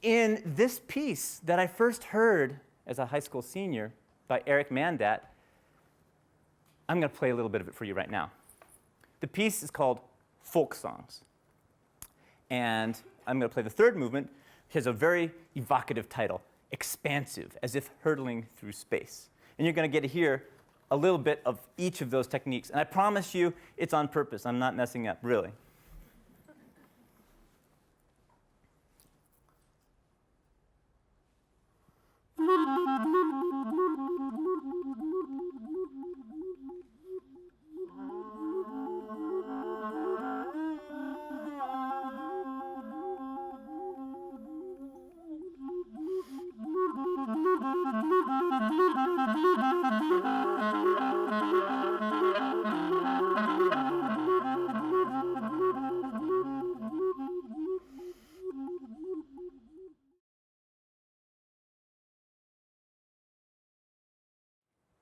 in this piece that I first heard as a high school senior by Eric Mandat, I'm going to play a little bit of it for you right now. The piece is called Folk Songs. And I'm going to play the third movement, which has a very evocative title, Expansive, as if hurtling through space. And you're going to get to hear a little bit of each of those techniques. And I promise you, it's on purpose. I'm not messing up, really.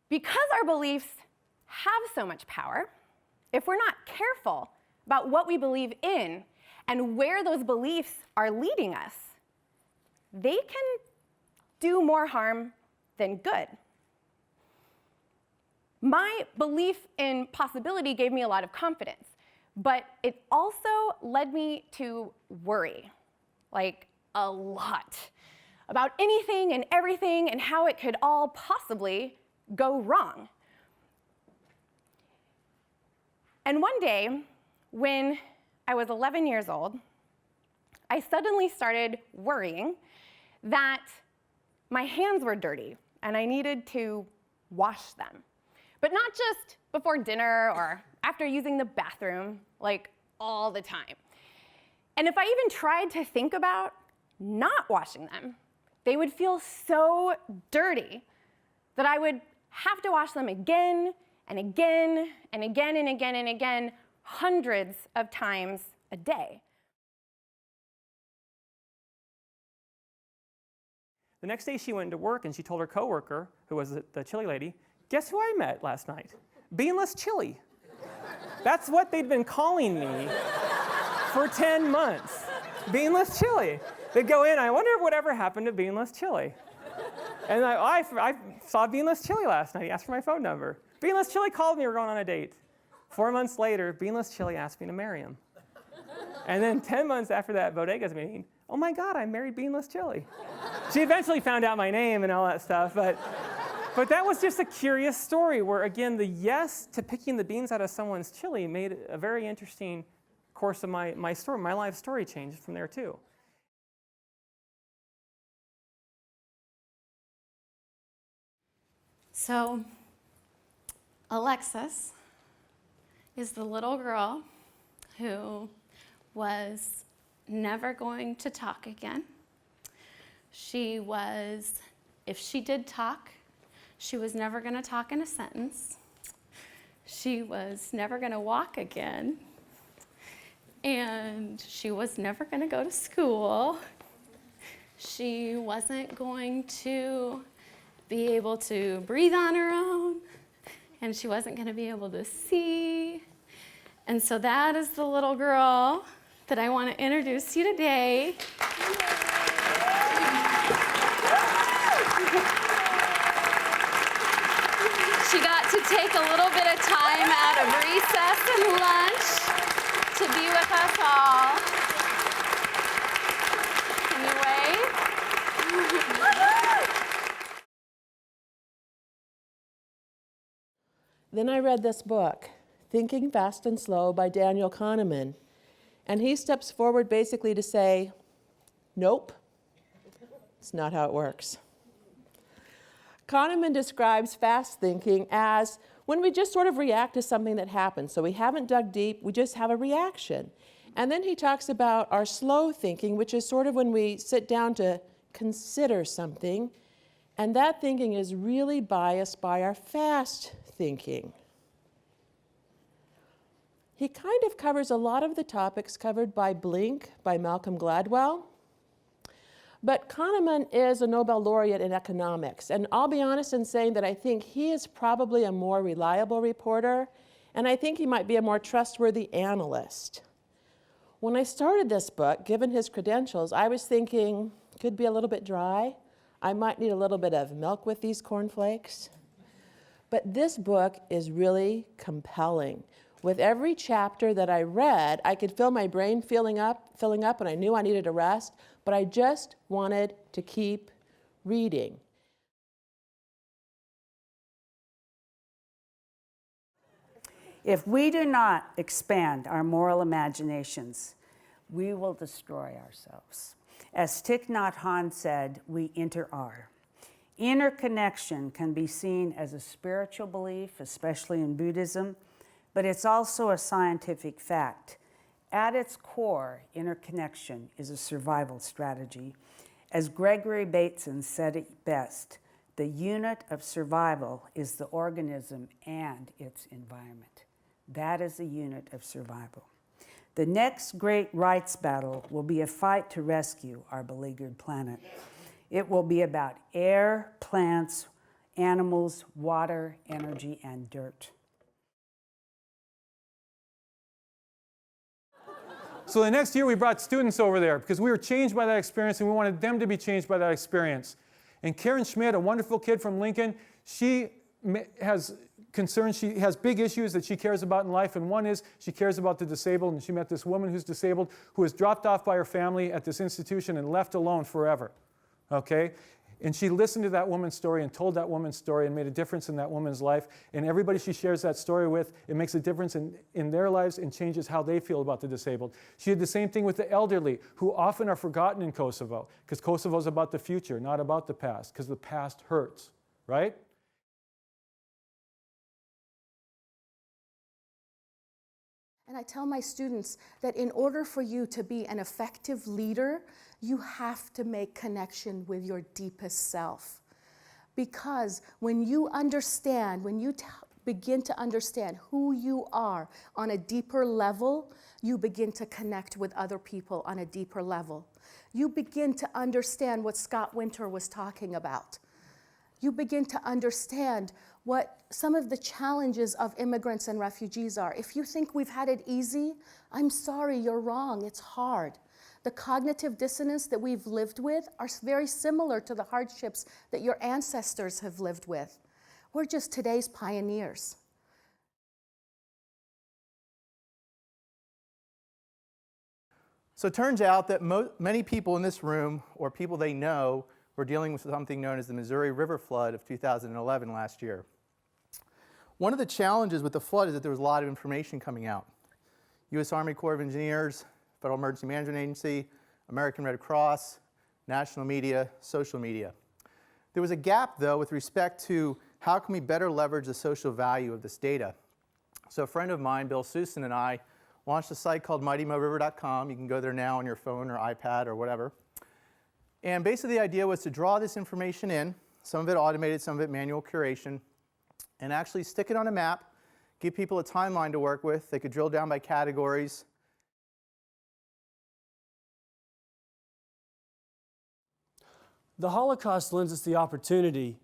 Because our beliefs have so much power, if we're not careful about what we believe in and where those beliefs are leading us, they can do more harm than good. My belief in possibility gave me a lot of confidence, but it also led me to worry, like a lot, about anything and everything and how it could all possibly go wrong. And one day, when I was 11 years old, I suddenly started worrying that my hands were dirty and I needed to wash them. But not just before dinner or after using the bathroom, like all the time. And if I even tried to think about not washing them, they would feel so dirty that I would have to wash them again and again and again and again and again, hundreds of times a day. The next day she went into work and she told her coworker, who was the chili lady, guess who I met last night? Beanless Chili. That's what they'd been calling me for 10 months. Beanless Chili. They'd go in, I wonder whatever happened to Beanless Chili. And I saw Beanless Chili last night. He asked for my phone number. Beanless Chili called me. We're going on a date. 4 months later, Beanless Chili asked me to marry him. And then 10 months after that Bodegas meeting, oh my God, I married Beanless Chili. She eventually found out my name and all that stuff, but that was just a curious story where, again, the yes to picking the beans out of someone's chili made a very interesting course of my story. My life story changed from there, too. So Alexis is the little girl who was never going to talk again. She was, if she did talk, she was never going to talk in a sentence. She was never going to walk again. And she was never going to go to school. She wasn't going to be able to breathe on her own, and she wasn't going to be able to see. And so that is the little girl that I want to introduce you today. She got to take a little bit of time out of recess and lunch to be with us all. Can you wave? Then I read this book, Thinking Fast and Slow by Daniel Kahneman. And he steps forward basically to say, nope, it's not how it works. Kahneman describes fast thinking as when we just sort of react to something that happens. So we haven't dug deep, we just have a reaction. And then he talks about our slow thinking, which is sort of when we sit down to consider something. And that thinking is really biased by our fast thinking. He kind of covers a lot of the topics covered by Blink by Malcolm Gladwell. But Kahneman is a Nobel laureate in economics. And I'll be honest in saying that I think he is probably a more reliable reporter, and I think he might be a more trustworthy analyst. When I started this book, given his credentials, I was thinking, Could be a little bit dry. I might need a little bit of milk with these cornflakes. But this book is really compelling. With every chapter that I read, I could feel my brain filling up, and I knew I needed a rest, but I just wanted to keep reading. If we do not expand our moral imaginations, we will destroy ourselves. As Thich Nhat Hanh said, we inter-are. Interconnection can be seen as a spiritual belief, especially in Buddhism, but it's also a scientific fact. At its core, interconnection is a survival strategy. As Gregory Bateson said it best, the unit of survival is the organism and its environment. That is the unit of survival. The next great rights battle will be a fight to rescue our beleaguered planet. It will be about air, plants, animals, water, energy, and dirt. So the next year we brought students over there because we were changed by that experience and we wanted them to be changed by that experience. And Karen Schmidt, a wonderful kid from Lincoln, she has concerns, she has big issues that she cares about in life, and one is she cares about the disabled, and she met this woman who's disabled who was dropped off by her family at this institution and left alone forever, okay? And she listened to that woman's story and told that woman's story and made a difference in that woman's life, and everybody she shares that story with, it makes a difference in their lives and changes how they feel about the disabled. She did the same thing with the elderly, who often are forgotten in Kosovo, because Kosovo is about the future, not about the past, because the past hurts, right? And I tell my students that in order for you to be an effective leader, you have to make connection with your deepest self. Because when you understand, when you begin to understand who you are on a deeper level, you begin to connect with other people on a deeper level. You begin to understand what Scott Winter was talking about. You begin to understand what some of the challenges of immigrants and refugees are. If you think we've had it easy, I'm sorry, you're wrong. It's hard. The cognitive dissonance that we've lived with are very similar to the hardships that your ancestors have lived with. We're just today's pioneers. So it turns out that many people in this room, or people they know, were dealing with something known as the Missouri River flood of 2011 last year. One of the challenges with the flood is that there was a lot of information coming out. U.S. Army Corps of Engineers, Federal Emergency Management Agency, American Red Cross, national media, social media. There was a gap, though, with respect to how can we better leverage the social value of this data. So a friend of mine, Bill Susan, and I launched a site called MightyMoRiver.com. You can go there now on your phone or iPad or whatever. And basically the idea was to draw this information in, some of it automated, some of it manual curation, and actually stick it on a map, give people a timeline to work with. They could drill down by categories. The Holocaust lends us the opportunity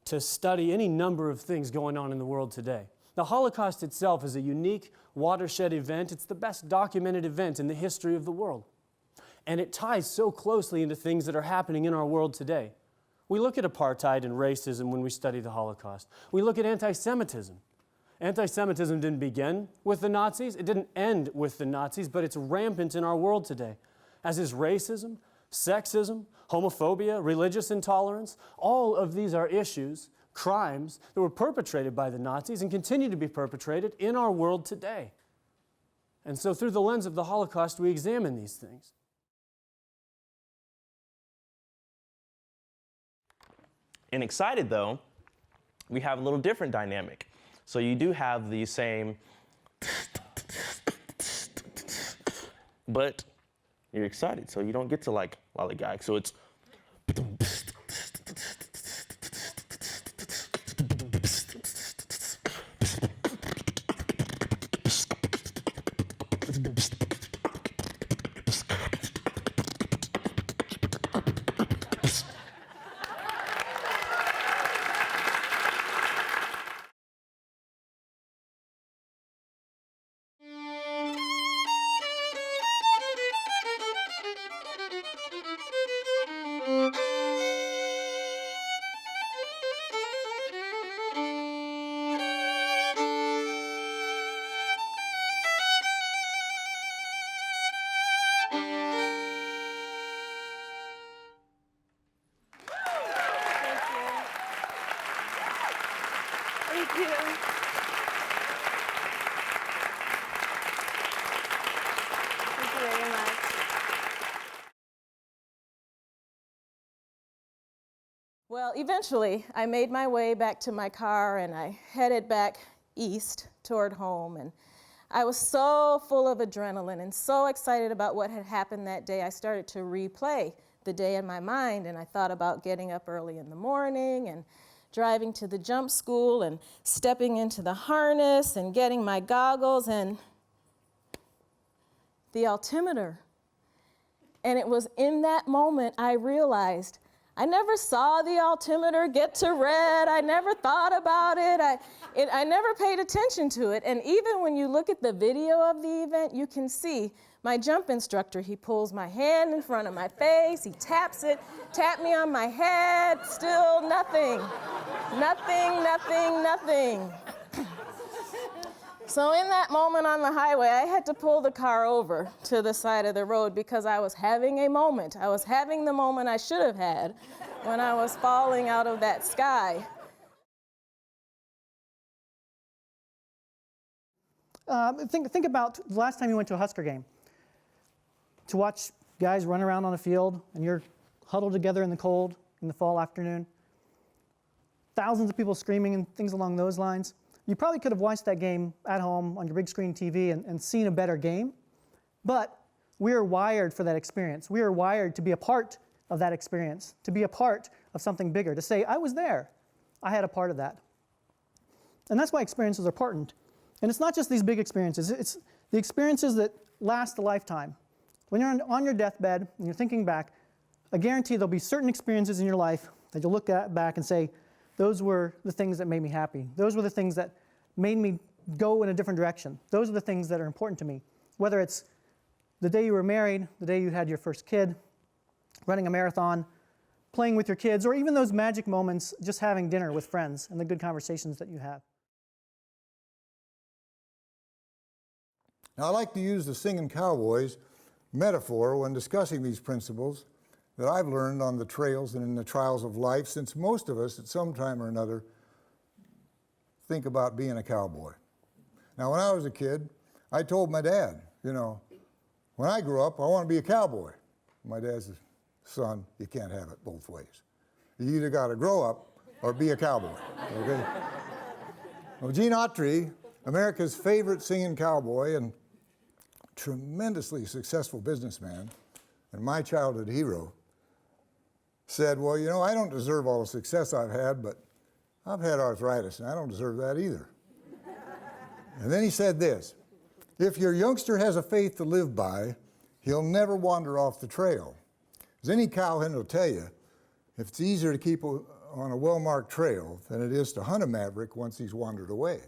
to study any number of things going on in the world today. The Holocaust itself is a unique watershed event. It's the best documented event in the history of the world. And it ties so closely into things that are happening in our world today. We look at apartheid and racism when we study the Holocaust. We look at anti-Semitism. Anti-Semitism didn't begin with the Nazis. It didn't end with the Nazis, but it's rampant in our world today, as is racism, sexism, homophobia, religious intolerance. All of these are issues, crimes that were perpetrated by the Nazis and continue to be perpetrated in our world today. And so through the lens of the Holocaust, we examine these things. In Excited, though, we have a little different dynamic. So you do have the same, but you're excited, so you don't get to like lollygag. So it's you. Thank you very much. Well, eventually, I made my way back to my car and I headed back east toward home. And I was so full of adrenaline and so excited about what had happened that day, I started to replay the day in my mind. And I thought about getting up early in the morning and driving to the jump school and stepping into the harness and getting my goggles and the altimeter. And it was in that moment I realized I never saw the altimeter get to red. I never thought about it. I never paid attention to it. And even when you look at the video of the event, you can see my jump instructor, he pulls my hand in front of my face, he taps it, tapped me on my head, still nothing. Nothing, nothing, nothing. So in that moment on the highway, I had to pull the car over to the side of the road because I was having a moment. I was having the moment I should have had when I was falling out of that sky. Think about the last time you went to a Husker game. To watch guys run around on a field and you're huddled together in the cold in the fall afternoon. Thousands of people screaming and things along those lines. You probably could have watched that game at home on your big screen TV and seen a better game, but we are wired for that experience. We are wired to be a part of that experience, to be a part of something bigger, to say, I was there, I had a part of that. And that's why experiences are important. And it's not just these big experiences, it's the experiences that last a lifetime. When you're on your deathbed and you're thinking back, I guarantee there'll be certain experiences in your life that you'll look back and say, those were the things that made me happy. Those were the things that made me go in a different direction. Those are the things that are important to me. Whether it's the day you were married, the day you had your first kid, running a marathon, playing with your kids, or even those magic moments just having dinner with friends and the good conversations that you have. Now, I like to use the singing cowboys metaphor when discussing these principles that I've learned on the trails and in the trials of life, since most of us at some time or another think about being a cowboy. Now, when I was a kid, I told my dad, when I grow up, I want to be a cowboy. My dad said, son, you can't have it both ways. You either got to grow up or be a cowboy, okay? Well, Gene Autry, America's favorite singing cowboy and tremendously successful businessman, and my childhood hero, said, well, I don't deserve all the success I've had, but I've had arthritis, and I don't deserve that either. And then he said this, if your youngster has a faith to live by, he'll never wander off the trail. As any cowhand will tell you, if it's easier to keep on a well-marked trail than it is to hunt a maverick once he's wandered away.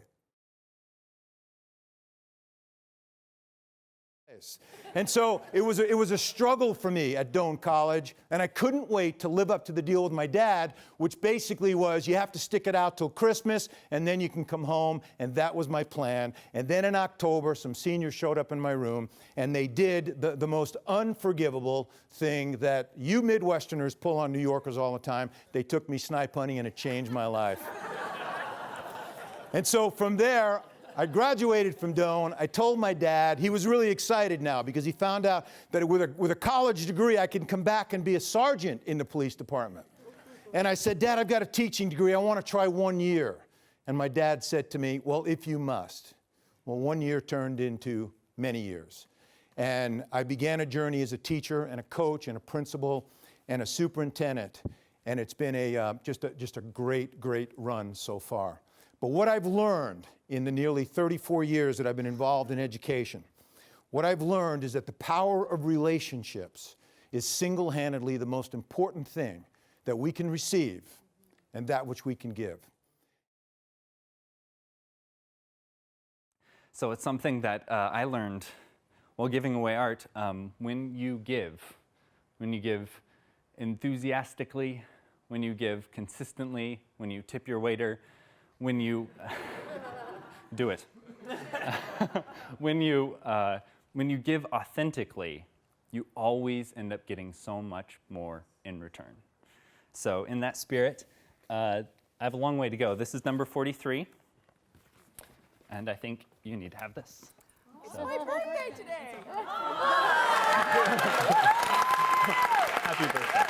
And so it was a struggle for me at Doane College, and I couldn't wait to live up to the deal with my dad, which basically was you have to stick it out till Christmas, and then you can come home, and that was my plan. And then in October, some seniors showed up in my room, and they did the most unforgivable thing that you Midwesterners pull on New Yorkers all the time. They took me snipe hunting, and it changed my life. And so from there, I graduated from Doane. I told my dad. He was really excited now because he found out that with a college degree, I can come back and be a sergeant in the police department. And I said, Dad, I've got a teaching degree. I want to try 1 year. And my dad said to me, well, if you must. Well, 1 year turned into many years. And I began a journey as a teacher and a coach and a principal and a superintendent. And it's been just a great, great run so far. But what I've learned in the nearly 34 years that I've been involved in education, what I've learned is that the power of relationships is single-handedly the most important thing that we can receive and that which we can give. So it's something that I learned while giving away art. When you give enthusiastically, when you give consistently, when you tip your waiter, when you do it, when you give authentically, you always end up getting so much more in return. So in that spirit, I have a long way to go. This is number 43. And I think you need to have this. It's my birthday today. Happy birthday.